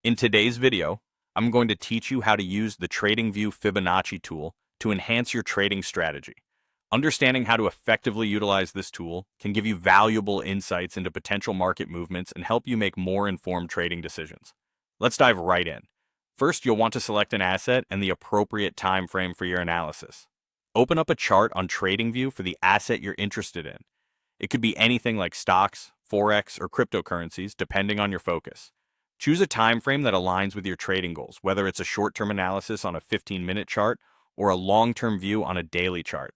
In today's video, I'm going to teach you how to use the TradingView Fibonacci tool to enhance your trading strategy. Understanding how to effectively utilize this tool can give you valuable insights into potential market movements and help you make more informed trading decisions. Let's dive right in. First, you'll want to select an asset and the appropriate time frame for your analysis. Open up a chart on TradingView for the asset you're interested in. It could be anything like stocks, forex, or cryptocurrencies, depending on your focus. Choose a time frame that aligns with your trading goals, whether it's a short-term analysis on a 15-minute chart or a long-term view on a daily chart.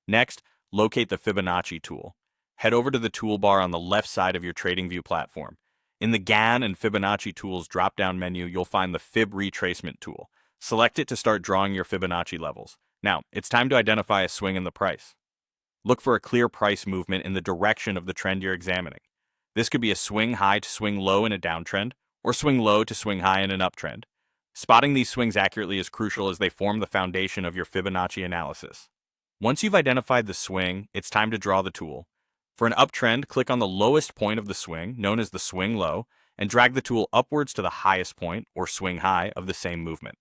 Next, locate the Fibonacci tool. Head over to the toolbar on the left side of your TradingView platform. In the Gann and Fibonacci tools drop-down menu, you'll find the Fib retracement tool. Select it to start drawing your Fibonacci levels. Now, it's time to identify a swing in the price. Look for a clear price movement in the direction of the trend you're examining. This could be a swing high to swing low in a downtrend, or swing low to swing high in an uptrend. Spotting these swings accurately is crucial as they form the foundation of your Fibonacci analysis. Once you've identified the swing, it's time to draw the tool. For an uptrend, click on the lowest point of the swing, known as the swing low, and drag the tool upwards to the highest point, or swing high, of the same movement.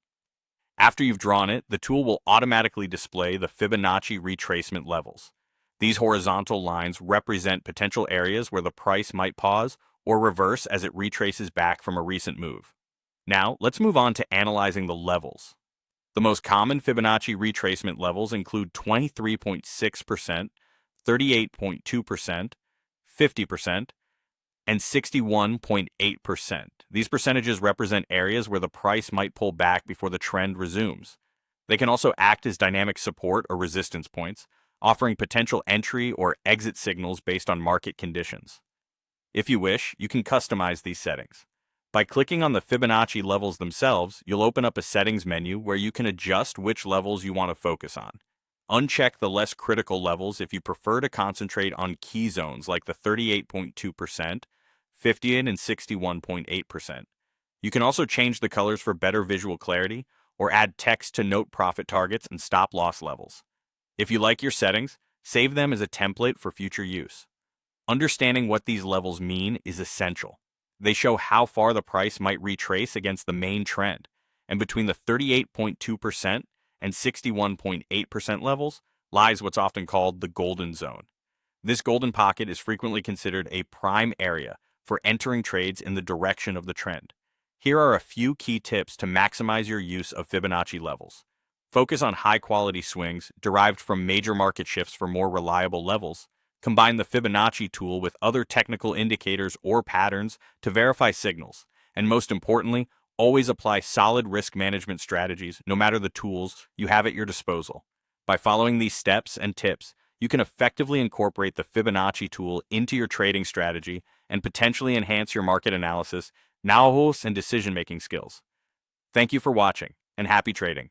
After you've drawn it, the tool will automatically display the Fibonacci retracement levels. These horizontal lines represent potential areas where the price might pause or reverse as it retraces back from a recent move. Now, let's move on to analyzing the levels. The most common Fibonacci retracement levels include 23.6%, 38.2%, 50%, and 61.8%. These percentages represent areas where the price might pull back before the trend resumes. They can also act as dynamic support or resistance points, offering potential entry or exit signals based on market conditions. If you wish, you can customize these settings. By clicking on the Fibonacci levels themselves, you'll open up a settings menu where you can adjust which levels you want to focus on. Uncheck the less critical levels if you prefer to concentrate on key zones like the 38.2%, 50 and 61.8%. You can also change the colors for better visual clarity or add text to note profit targets and stop loss levels. If you like your settings, save them as a template for future use. Understanding what these levels mean is essential. They show how far the price might retrace against the main trend, and between the 38.2% and 61.8% levels lies what's often called the golden zone. This golden pocket is frequently considered a prime area for entering trades in the direction of the trend. Here are a few key tips to maximize your use of Fibonacci levels. Focus on high-quality swings derived from major market shifts for more reliable levels. Combine the Fibonacci tool with other technical indicators or patterns to verify signals. And most importantly, always apply solid risk management strategies no matter the tools you have at your disposal. By following these steps and tips, you can effectively incorporate the Fibonacci tool into your trading strategy and potentially enhance your market analysis, and decision-making skills. Thank you for watching, and happy trading.